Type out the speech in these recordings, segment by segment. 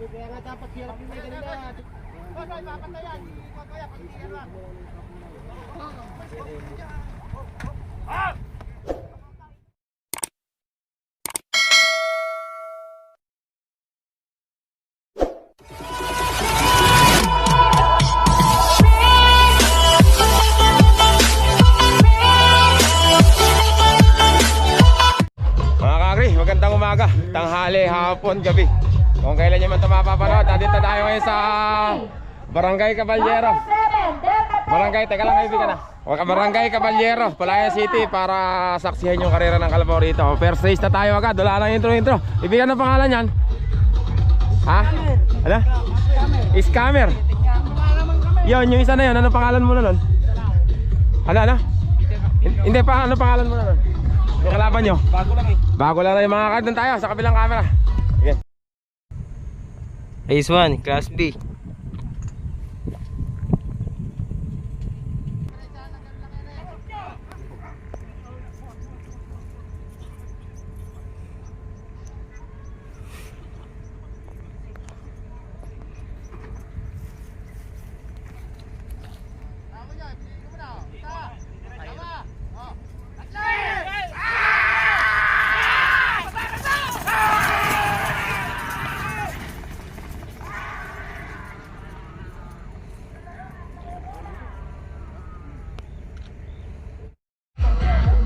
Kaya nga dapat hirap yung may ganun na. Hoy, papatayan. Kaya pag-iyan lang. Magandang umaga, tanghali, hapon, gabi. Kung kailan nyo man ito mapapanood, nandito tayo ngayon sa Barangay Caballero. Teka lang kaibigan na. Barangay Caballero, Palayan City, para saksihan yung karera ng kalabaw rito. First race na tayo agad, wala nang intro. Ibigan ng pangalan yan? Ha? Ano? Scammer. Yun, yung isa na yun, ano pangalan mo na nun? Ano? Hindi pa, ano pangalan mo na nun? Yung kalaban nyo? Bago lang yung mga card. Doon tayo sa kabilang camera. Okay. Race 1, Class B.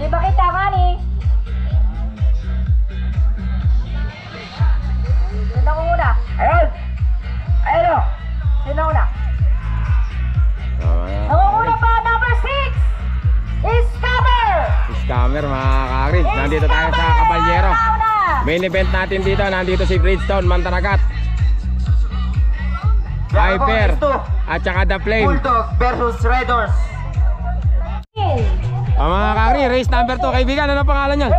Di ba kita ka ni? Sino ko muna? Ayun! Ayun o! Sino una? Ang una pa, number 6! Scammer mga kakri. Nandito tayo sa Caballero. Main event natin dito. Nandito si Bridgestone, Mantanagat, Hyper at saka The Flame. Bulldog versus Raiders. Mga kakri, race number 2. Kaibigan, ano pangalan yan?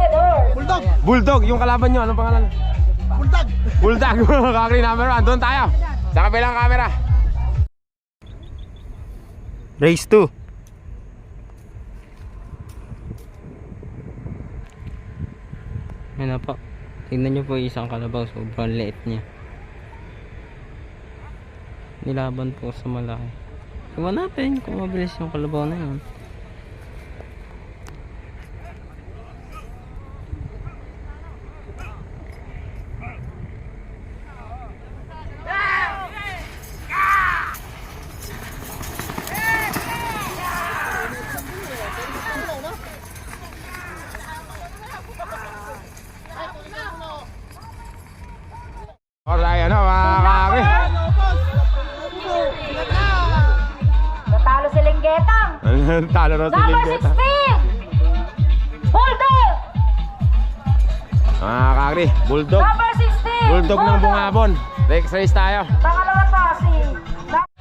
Bulldog, yung kalaban nyo, ano pangalan? Bulldog, mga kakri, number 1. Doon tayo, sa kabilang camera. Race 2. Yan na po. Tignan nyo po isang kalabaw. Sobrang liit niya. Nilaban po sa malaki. Iwan natin kung mabilis yung kalabaw na yun. Alright, ano mga kakri? Natalo si Linggetang! Talo na si Number Lingeta. 16! Bulldog! Mga kakri, Bulldog. Number 16! Bulldog ng Bungabon. Next race tayo. Pangalawa pa si...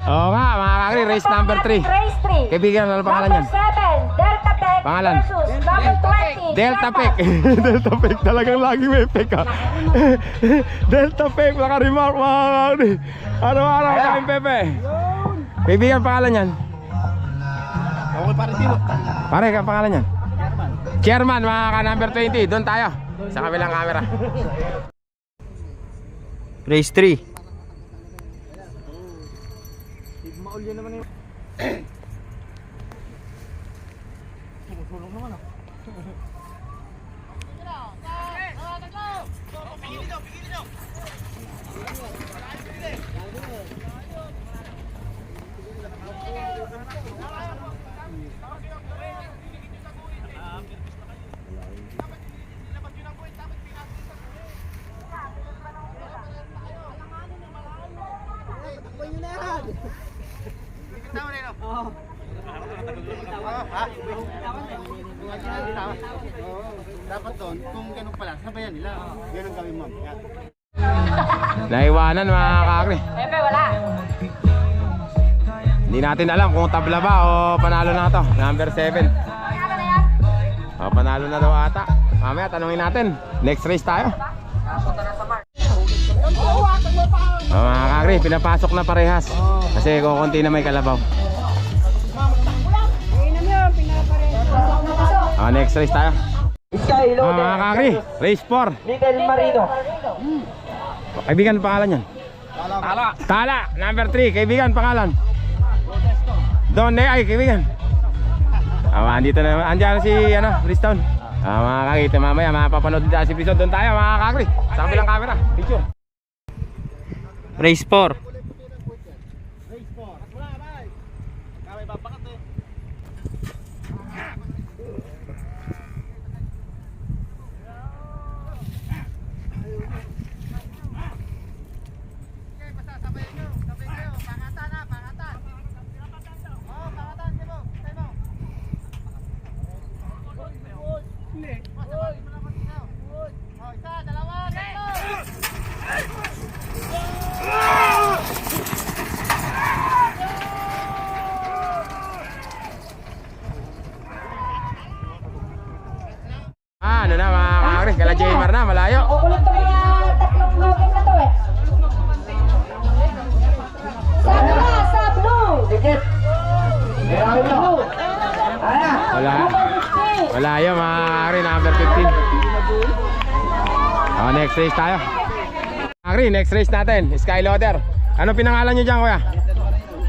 Oo nga mga kakri, race number 3. Race 3. Kaibigan, ano pangalan yan? Number 7, Delta Tech Pangalan? versus number 20. Delta Pek. Delta Pek, talagang lagi may pek ha. Delta Pek, naka-remark mga kakri. Araw-araw kaming Pepe. Kaibigan, pangalan yan? Pare, ang pangalan yan? Chairman, mga ka number 20. Doon tayo, sa kabilang camera. Race 3. Dapat doon, kung ganun pala, sabayan nila. Ganun kami, ma'am. Naiwanan mga kakri. Pepe, wala. Hindi natin alam kung tabla ba o panalo na to. Number 7. O, panalo na daw ata. Mamaya tanungin natin. Next race tayo. O, mga kakri, pinapasok na parehas. Kasi kukunti na may kalabaw. O, next race tayo. Mga kakri, race 4. Little Marino. Kaibigan, pangalan yan? Tala, number 3, kaibigan, pangalan? Don, ay, kaibigan. Andito na, andyan si, Briston. Mga kakita, mamaya, mapapanood din si Briston. Doon tayo, mga kakri. Sa kabilang camera, picture. Race 4. Ano na mga kakri, kala Jaymar na, malayo. Kukulit ko mga tatlong login na to eh. Sabi na sa blue. Digit. Malayo mga kakri, number 15. Next race tayo. Kakri, next race natin, Skyloader. Ano pinangalan nyo dyan, kuya?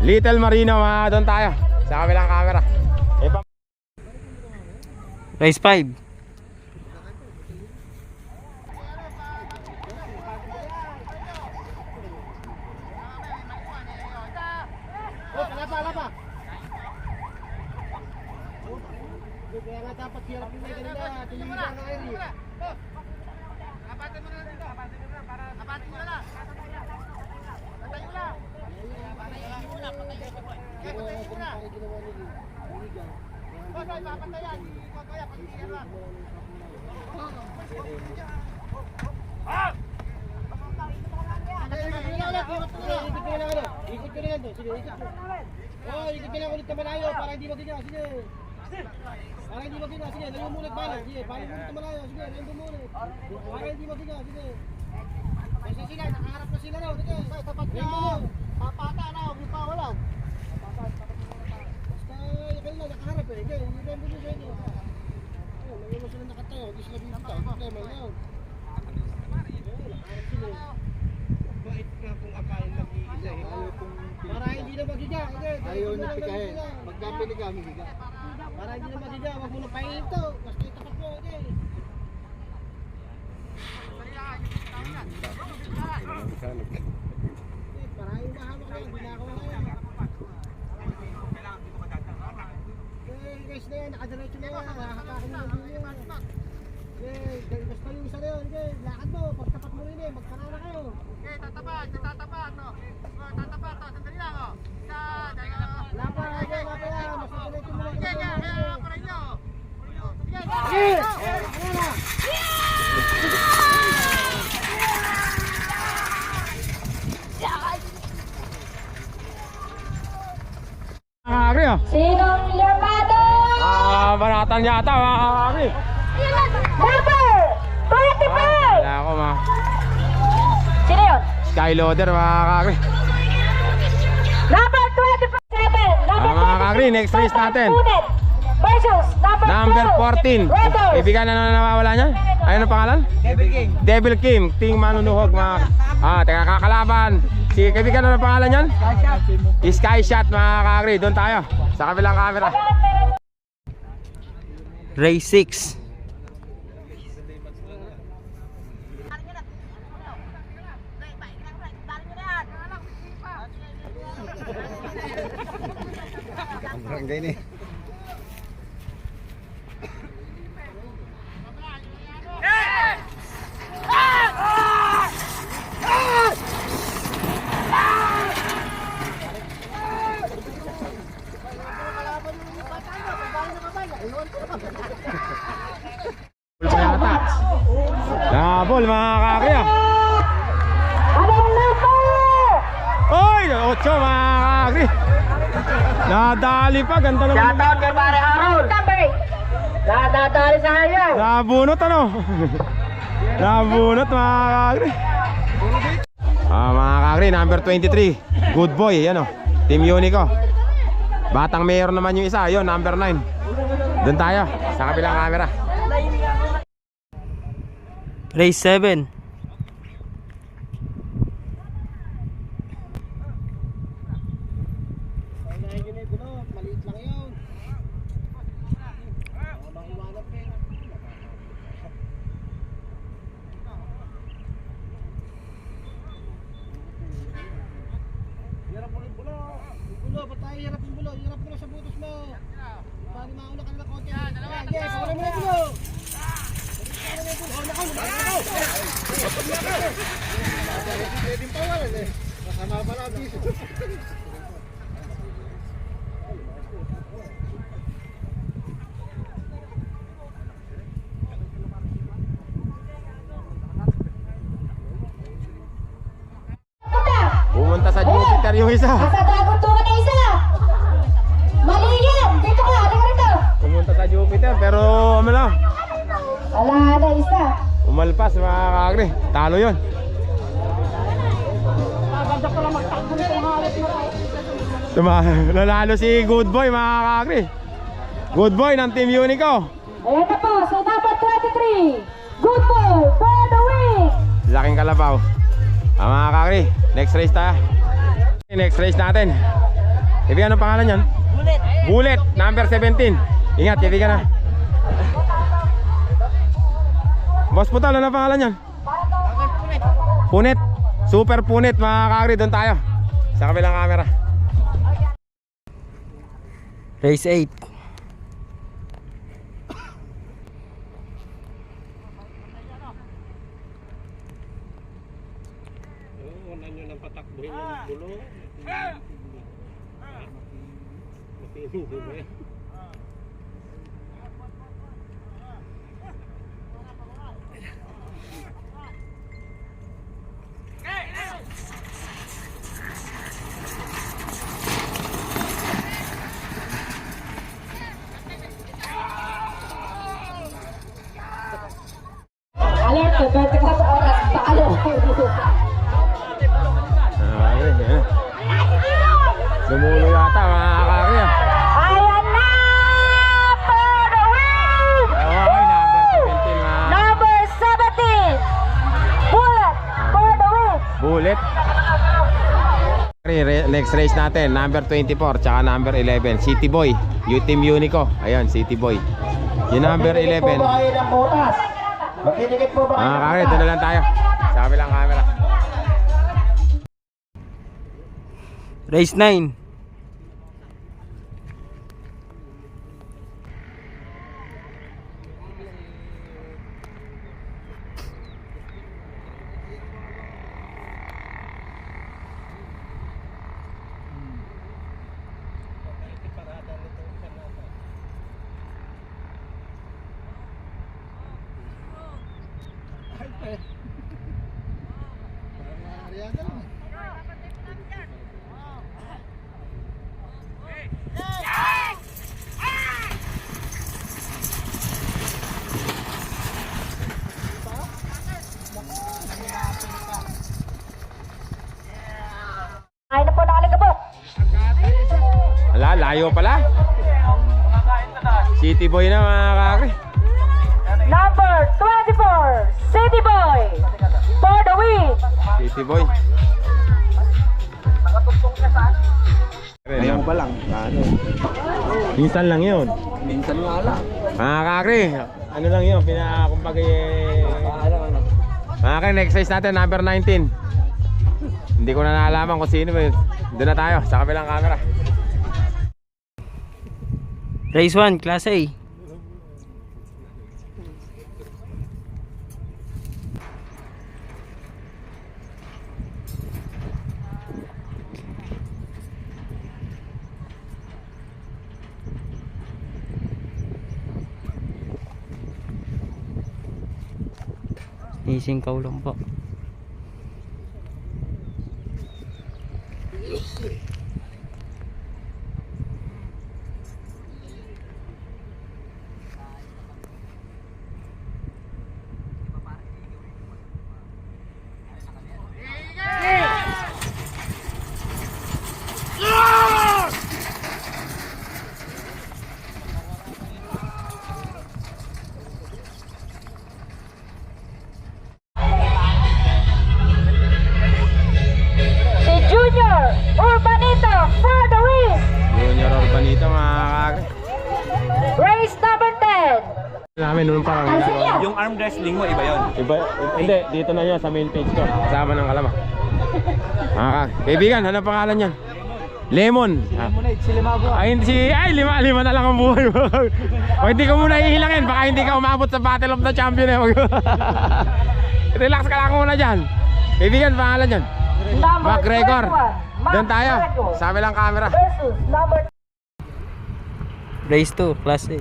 Little Marino, mga doon tayo. Sa kabilang camera. Race 5. Lapa. Kaya nga dapat hirap yung may kanila. Tuligan na Eri. Apatin mo na lang dito. Apatin mo na para... Apatin mo na. Patayo na. Patayo mo na. Patayo mo na. Hoy, papatayan. Kaya pagtiyan lang. Ikot ko na yan doon. Sige, ikot ko. Oh, ikot ka lang ulit na malayo para hindi magiga. Sige. Para hindi magiga. Sige, layo mo ulit bala. Sige, bala mo ulit na malayo. Sige, layo mo ulit. Para hindi magiga. Sige. Kasi sila, nakaharap na sila raw. Sige, tapat na. Papata na, huwag pa wala. Basta, kayo na, nakaharap eh. Sige, hindi na mo sa inyo. Oh, layo mo sila nakatayo. Hindi sila bibitaw. Problema yun. Nakaharap sila. Bait ka kung akain mag-iisa eh. Para hindi na magiga. Ayaw na pikahin. Magkapili ka, magiga. Para hindi na magiga, wag mo na pahinip to. Basta itapat mo, okay. Para yung mahamak na, hindi na ako ngayon. Okay, guys na yan, nakadiretso na yan. Nakakakin na ng dulo. Okay, basta yung isa na yun. Okay, lakad mo, pagtapat mo rin eh, magpanana kayo. Okay, tatapat, no. Tatapat, sandali lang, oh. Isa, dalawa. Lapa yan, mas matiretso mo lang. Okay, kaya para inyo. Sige, ayan na. Kakri, Sinong llamado? Banatan yata, mga kakri. Number 25. Wala ako, mga Sino yun? Skyloader, mga kakri. Number 27. Mga kakri, next race natin. Versus Number 14. Ibigan na nawawala niya? Ano pangalan? Devil King. Ting manunuhog, mga... teka, kakalaban. Si kaibigan, ano pangalan niyan? Sky Shot, mga kakri. Doon tayo, sa kabilang camera. Race 6. Barangay ni. Labol, mga kakri. Anong number? Oy, 8, mga kakri. Nadali pa, ganda naman. Shoutout kay pare Harold. Number 8. Nadadali sa kanya. Nabunot, ano? Nabunot, mga kakri. Mga kakri, number 23. Good boy, yan o. Team Unico. Batang mayor naman yung isa, yun, number 9. Doon tayo, sa kabilang camera. Race 7. Pwedeng pawalan eh. Kasama pala ang piso. Pumunta sa Jupiter yung isa. Nasa dragon to na isa. Mali yan. Dito ka. Halika rito. Pumunta sa Jupiter pero ano lang. Wala na isa. Umalpas mga kakri. Talo yun. Nanalo si Good Boy mga kakri. Good Boy ng Team Unico. Ayan na po. So number 23. Good boy for the win. Laking kalabaw. Mga kakri, next race tayo. Next race natin. Kaibigan, anong pangalan yan? Bullet. Bullet, number 17. Ingat, kaibigan na. Boss Putal, ano pangalan yan? Punit. Super punit mga kakri, doon tayo. Sa kabilang camera. Race 8. Alert. 24 oras. Paalo. Lumulo yata mga kakri. Ayan na. For the win. Okay, number 17 mga Number 17. Bullet for the win. Bullet. Next race natin, number 24 tsaka number 11, City Boy, U-Team Unico. Ayun, City Boy. Yung number 11. Magdidikit po ba kayo ng butas? Magdidikit po ba kayo ng Kakri, doon na lang tayo. Sa kabilang camera. Race 9. Ay na po nakaligabot. Ala, layo pala. City Boy na mga kakri. Number 24. City Boy for the win. City Boy. Ayaw mo ba lang? Ano? Minsan lang yun. Minsan nga lang. Mga kakri, ano lang yun, kumbaga mga kakri, next race natin, number 19. Hindi ko na naalaman kung sino. Doon na tayo, sa kabilang camera. Race 1, Class A. Isingkaw lang po. Si Junior Urbanito for the win. Junior Urbanito mga kakri. Race number 10. Namin noon parang Yung arm wrestling mo, iba yon. hindi, dito na yun sa main page ko. Kasama ng kalama. Mga kakri. Kaibigan, ano pangalan yan? Lemon. Lima na lang ang buhay mo. O hindi ko muna ihilangin, baka hindi ka umabot sa Battle of the Champion. Relax ka lang muna dyan. Kaibigan, pangalan yun. McGregor. Doon tayo. Sa kabilang camera. versus number Race 2, Class A.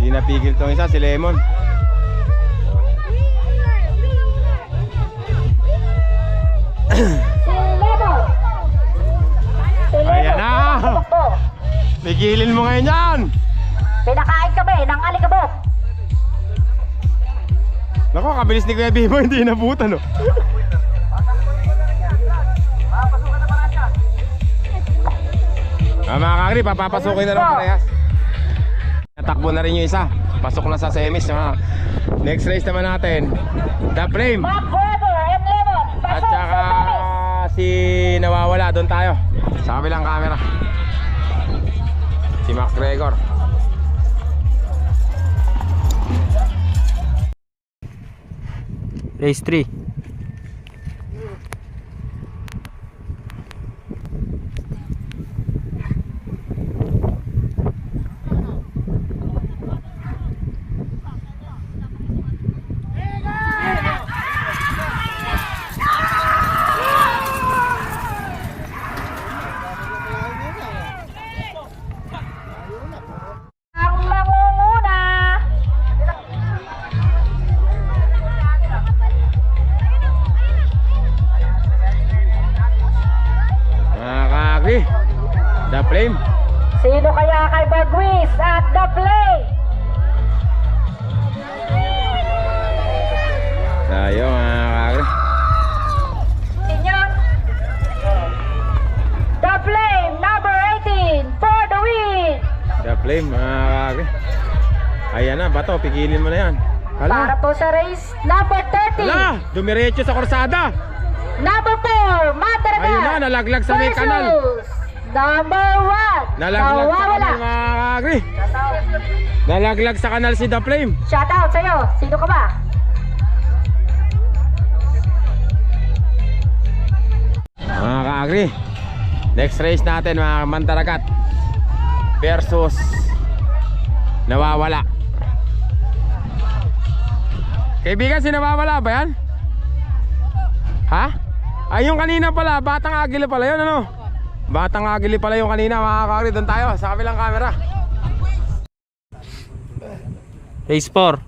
Hindi napigil tong isa, si Lemon. Ayan na! Pigilin mo ngayon yan! Pinakain kami ng alikabok. Naku, kabilis ni Kuya Bimo, hindi nabutan oh. Mga kakri, papapasukin na lang parehas. Natakbo na rin yung isa. Pasok na sa semis. Next race naman natin, The Flame. McGregor and Lemon At versus saka si Nawawala, doon tayo sa kabilang camera. Si McGregor. Race 3. ang mangunguna. Mga kakri, The Flame. Sino kaya kay Bagwis at The Play? Tayo mga kakri. Inyon. The Flame, number 18, for the win. The Flame, mga kakri. Ayan na, bato, pigilin mo na yan. Para Hala, po sa race number 30. hala, dumiretso sa korsada. Number 4, Mataraga. Ayun na, nalaglag sa may kanal. Number 1, Nalaglag sa kanal mga kakri. Nalaglag sa kanal si The Flame. Shout out sa'yo. Sino ka ba? Mga kakri, next race natin mga Mantaragat versus Nawawala. Kaibigan, si Nawawala ba yan? Ha? Ay, yung kanina pala, Batang Agili pala yun, ano? Batang Agili pala yung kanina mga kakri. Doon tayo sa kabilang camera. Race 4.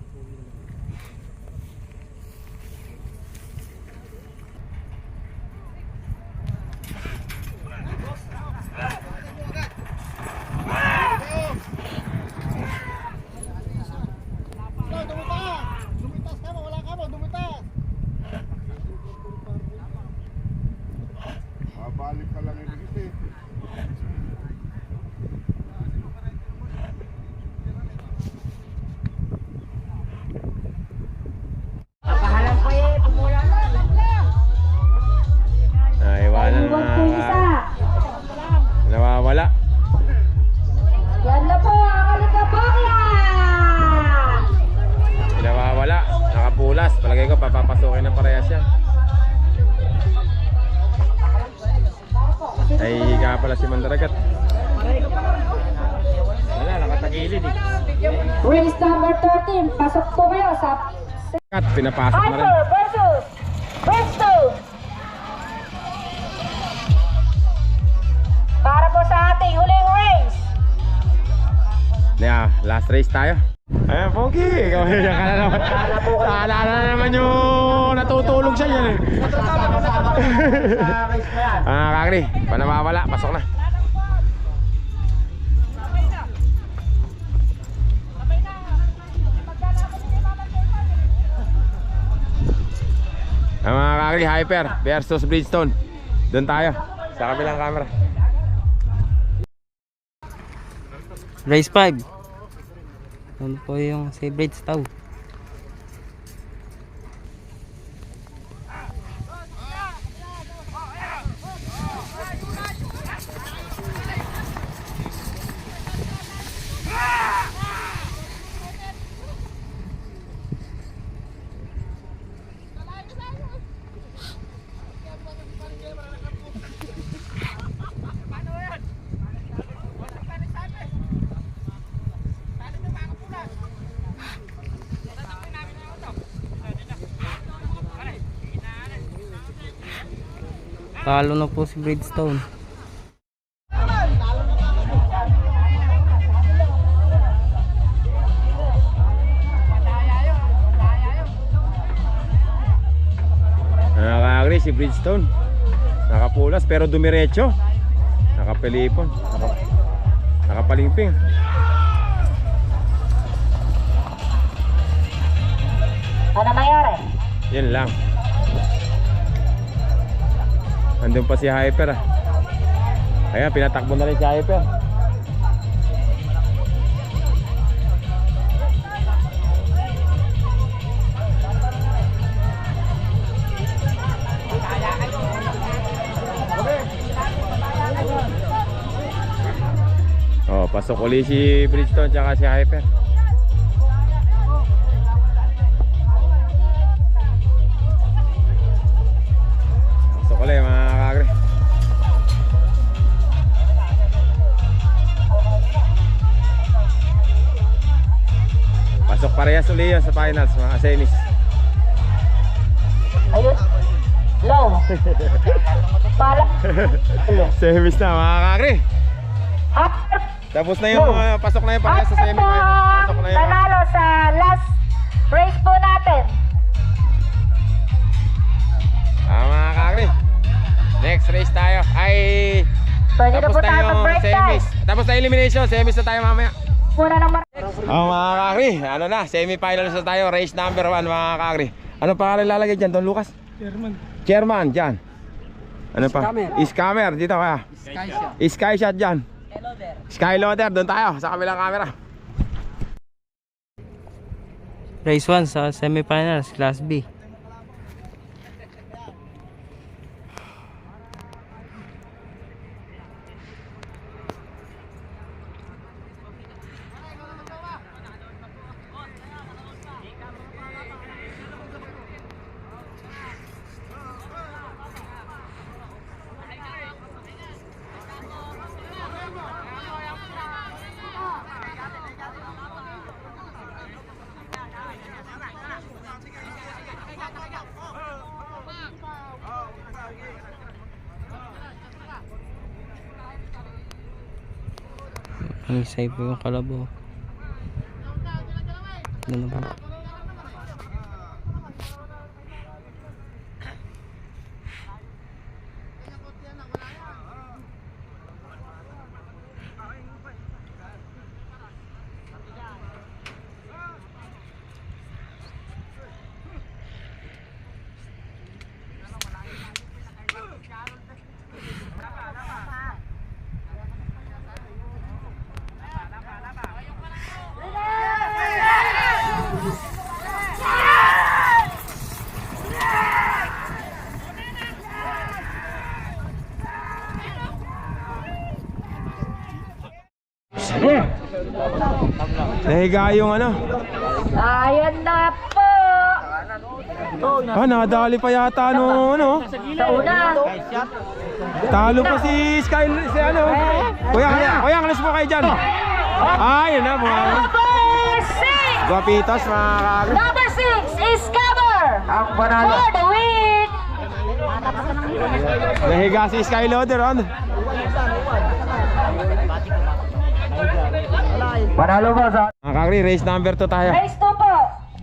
Dumitas ka mo, wala ka mo, dumitas. Balik ka lang yung eh. Naiwanan Iwan po isa. Nawawala. Yan na po ang alikabokya. Nawawala. Nakapulas. Palagay ko papapasukin ng parehas yan. Nahihiga pala si Mandaragat. Wala, nakatagilid eh. Race number 13. Pasok po kayo sa Kat, pinapasok na rin. Hyper versus Brimstone. Para po sa ating huling race. Yeah, last race tayo. Ayan, Pogi. Ikaw yan ka na naman. Naalala na naman yung natutulog siya yan eh. Kakri, panawawala. Pasok na. kagri, Hyper versus Bridgestone. Doon tayo sa kabilang camera. Race 5. Ano po yung si Bridgestone. Talo na po si Bridgestone. Nakakagri si Bridgestone. Nakapulas pero dumiretso. Nakapilipon. Nakapalingping. Ano nangyari? Yan lang. Andun pa si Hyper ah. Ayan, pinatakbo na rin si Hyper. Oh, pasok ulit si Bridgestone tsaka si Hyper. Pasok ulit mga kakagri. Pasok parehas ulit yun sa finals mga semis. Ayun. Low. Para. Semis na mga kakagri. After Tapos na yung pasok na yung parehas sa semi-finals. Pasok na yung panalo sa last race po natin. mga kakagri. Next race tayo ay Pwede na tapos po na tayo yung mag-break time. semis. Tapos na elimination, semis na tayo mamaya. Muna naman. Mga kakagri, ano na, semi-finals na tayo, race number 1 mga kakagri. Ano pangalan lalagay dyan, Don Lucas? Chairman, dyan. Ano pa? Scammer, dito kaya. Skyshot dyan. Skyloader, doon tayo sa kabilang camera. Race 1 sa semifinals, Class B. Ang isay po yung kalabaw. Ano ba? Nahiga yung ano. Ayan na po. Ah, nadali pa yata no, ano. Sa una. Talo pa si Sky, si ano. Kuya, alis po kayo dyan. Ah, yun na, mga Number 6. guwapitos, mga kakagri. Number 6 is cover. Ang panalo. For the win. Nahiga si Skyloader, ano. Panalo ba sa Mga kakagri, race number 2 tayo. Race 2 po.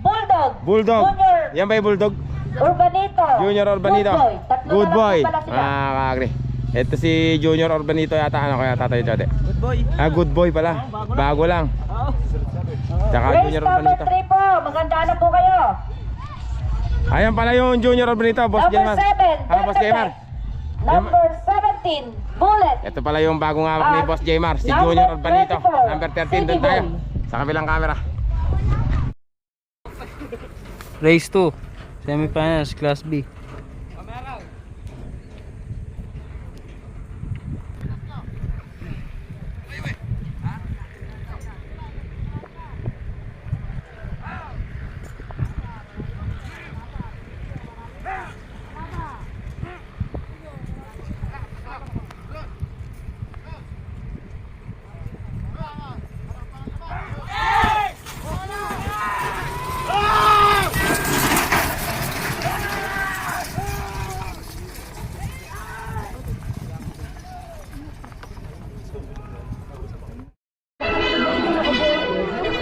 Bulldog. Bulldog. Junior. Yan ba yung Bulldog? Urbanito. Junior Urbanito. Good boy. Tatlo Good na lang boy. po pala sila. Mga kakagri. Ito si Junior Urbanito yata, ano kaya tatay Jode? Good boy. Ah, good boy pala. Bago lang. Tsaka Race Junior number Urbanito. 3 po. Maganda na po kayo. Ayan pala yung Junior Urbanito, Boss Number Gamer. 7, Ah, Boss Gamer. Number 17, Bullet. Ito pala yung bagong hawak ni At Boss Jaymar, si number Junior Urbanito. 24, Number 13, City doon tayo. Boy. Sa kabilang camera. Race 2. Semifinals, Class B.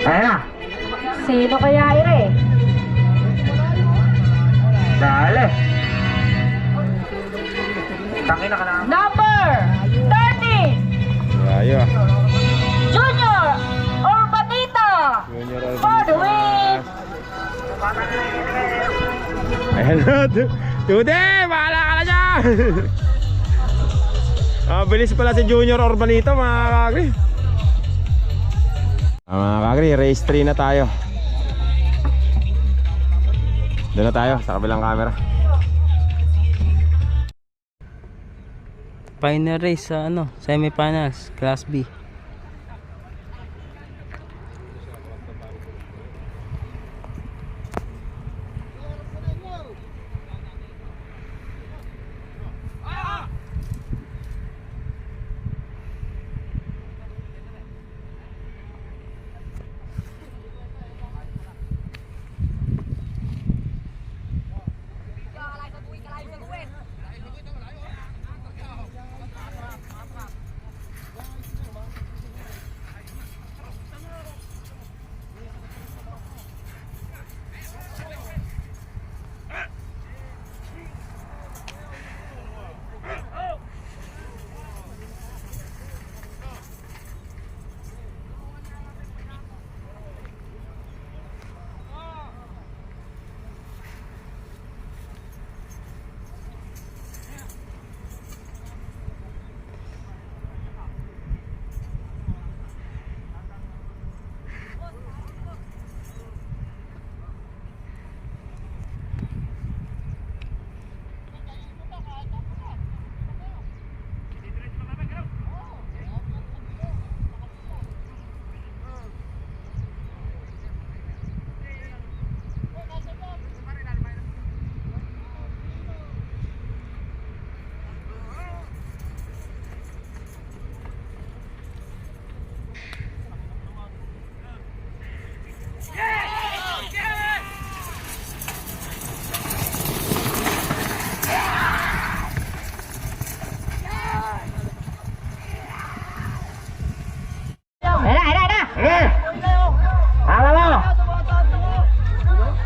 Ayan na. Sino kaya ire? Dale. Tangina ka lang. Number 30, Ayo. Junior Urbanito. Junior For the win. Ayan na. Tude, bahala ka na dyan. Bilis pala si Junior Urbanito, mga kagri. Mga kagri, race 3 na tayo. Doon na tayo, sa kabilang camera. Final race sa semifinals, Class B.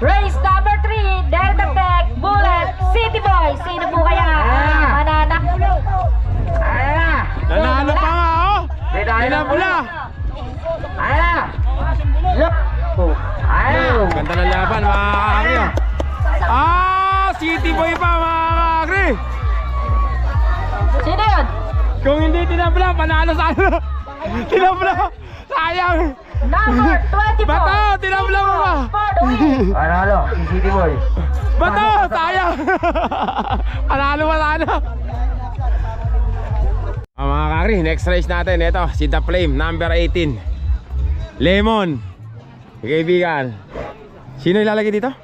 Race number 3, Delta Tech, Bullet, City Boy. Sino po kaya mananak? Ayan na. Nanalo pa nga, oh! Pinapula! Ayan na. Look. Ayan. Ganda ng laban, mga kagri. City Boy pa, mga kagri. Sino yun? Kung hindi tinabla, panalo sana. Tinabla, sayang. Number 24. Bato, tinabla mo ba? For the win. Panalo, si City Boy. Bato, sayang. Panalo ba sana? Mga kagri, next race natin. Ito, si The Flame, number 18. Lemon. Kaibigan. Sino ilalagay dito?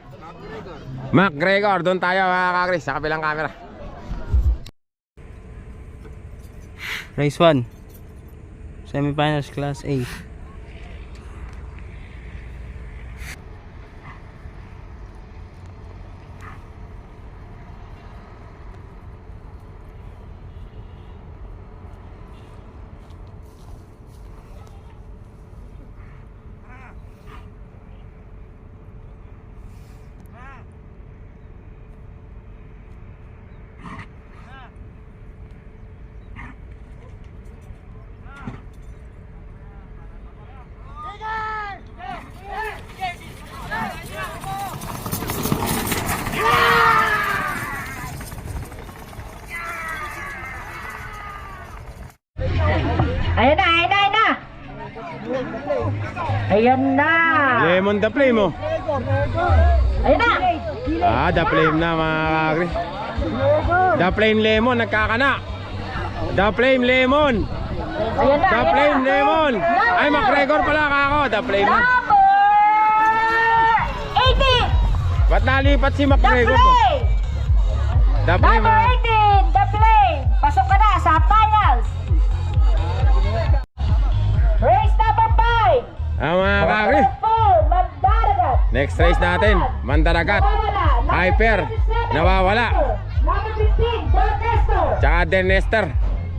McGregor. Doon tayo, mga kagri, sa kabilang camera. Race 1. Semifinals, Class A. Ayan na. Lemon the flame oh. Ayan na. Ah, the flame na mga kakri. The flame lemon, nagkakana. The flame lemon. Ayan na. The flame lemon. Ay, McGregor pala kako. The flame na. Number 80. Ba't nalipat si The McGregor? Flame. The flame Number na. 18. The Flame. Pasok ka na sa finals. Race number 5. Ah, mga kakri. Mandaragat. Next race natin, Mandaragat. Hyper, nawawala. Number 15. Don Nestor. Tsaka Den Nestor.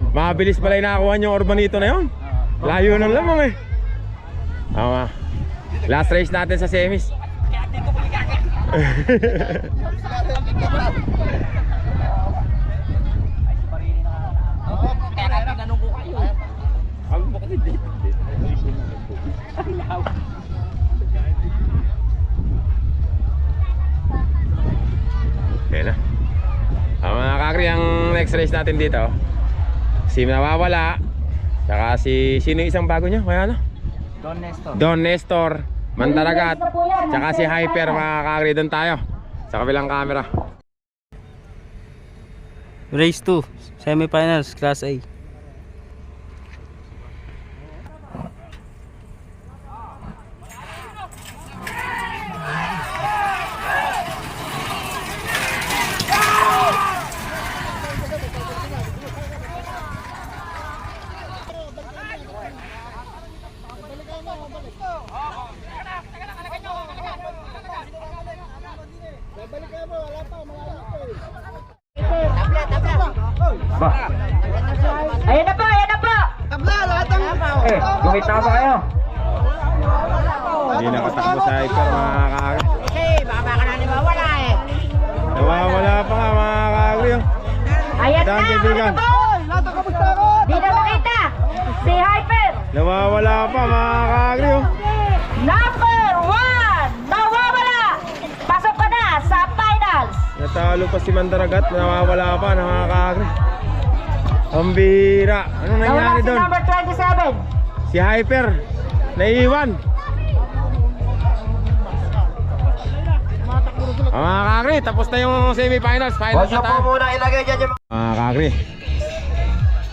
Mabilis pala yung nakakuha yung Urbanito na yun. Layo ng lamang eh. Tama. Last race natin sa semis. Okay na. Mga kakri, ang next race natin dito, si nawawala, saka si sino yung isang bago niya? Kaya ano? Don Nestor, Mandaragat, saka si Hyper. Mga kakri, doon tayo sa kabilang camera. Race 2, semifinals, Class A. Ayan na po, ayan na po. Gumit na ba kayo? Hindi nakatakbo sa Hyper, mga kakri. Nawawala pa nga, mga kakri. Ayan na, Daan, ayan kaibigan. na po. Di na makita. Si Hyper. Nawawala pa, mga kakri. Number 1. Nawawala. Pasok ka na sa finals. Natalo pa si Mandaragat, nawawala pa, mga kakri. Ang bira. Anong nangyari Nawala si doon? number 27. Si Hyper, naiiwan. Mga kakri, tapos na yung semifinals. Finals na tayo. Mga kakri,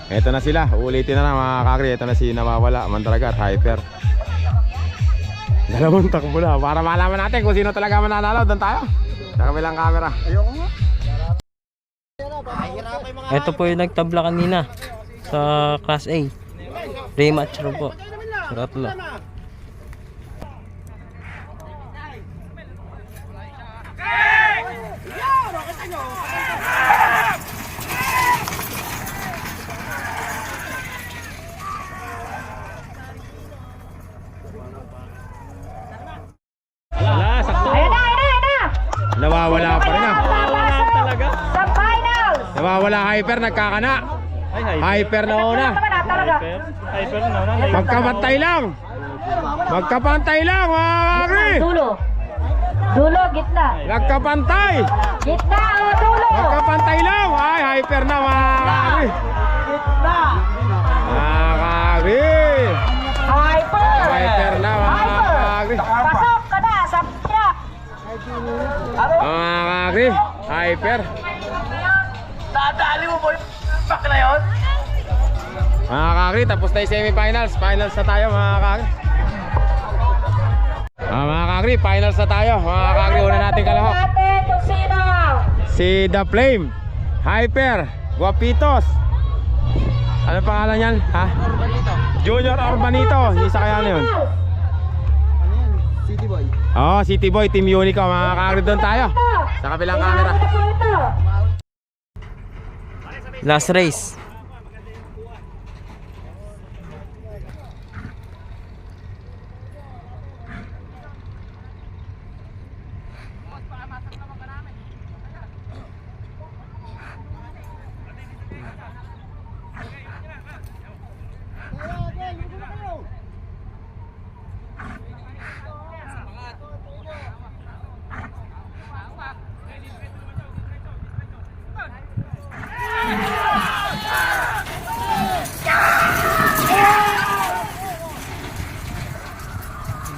eto na sila. Ulitin na lang, mga kakri. Eto na si nawawala, Mandaragat, Hyper. Dalawang takbo na. Para malaman natin kung sino talaga mananalo. Doon tayo sa kabilang camera. Ito po yung nagtabla kanina sa Class A. Rematch rin po. Ratlo. Wala, sakto. Ayan na, ayan na, ayan na. Nawawala pa rin ah. Talaga? Sa finals. Nawawala Hyper, nagkakana. Hyper na una. Talaga. Magkapantay lang. Magkapantay lang, mga kakri. Dulo. Dulo, gitna. Nagkapantay. Gitna o dulo. Magkapantay lang. Ay, Hyper na, mga kakri. Mga kakri. Hyper. Hyper na, mga kakri. Pasok ka na sa track. Mga kakri, Hyper. Mga kakri, tapos na yung semifinals. Finals na tayo, mga kakri. Mga kakri, finals na tayo. Mga kakri, una natin kalahok. Natin kung sino. Si The Flame, Hyper, Guapitos. Ano pangalan yan? Ha? Junior Urbanito. Isa kaya na yun? City Boy. Oo, City Boy, Team Unico. Mga kakri, doon tayo sa kabilang camera. Last race.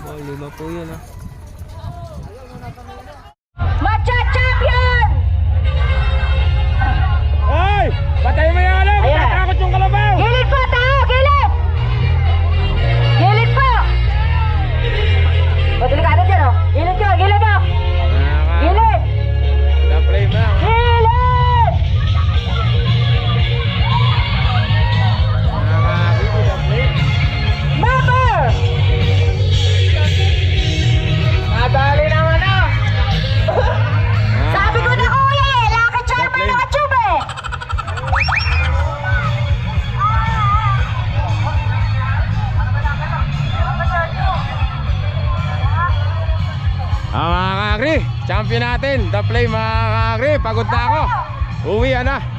po, 5 po yun ah. Matcha champion! Hoy! Patay mo yan ulit! Tatakot yung kalabaw! Gilid po, tao! Gilid! Gilid po! O, delikado dyan, oh. Gilid ko, gilid po! Gilid! Na-play mo lang. Gilid! Nakakabito, na-play. Number! Nadali naman ah! Sabi ko na kuya eh! Lucky charmer na ka-tube eh! Mga kakri, champion natin. The play mga kakri. Pagod na ako. Uwi na.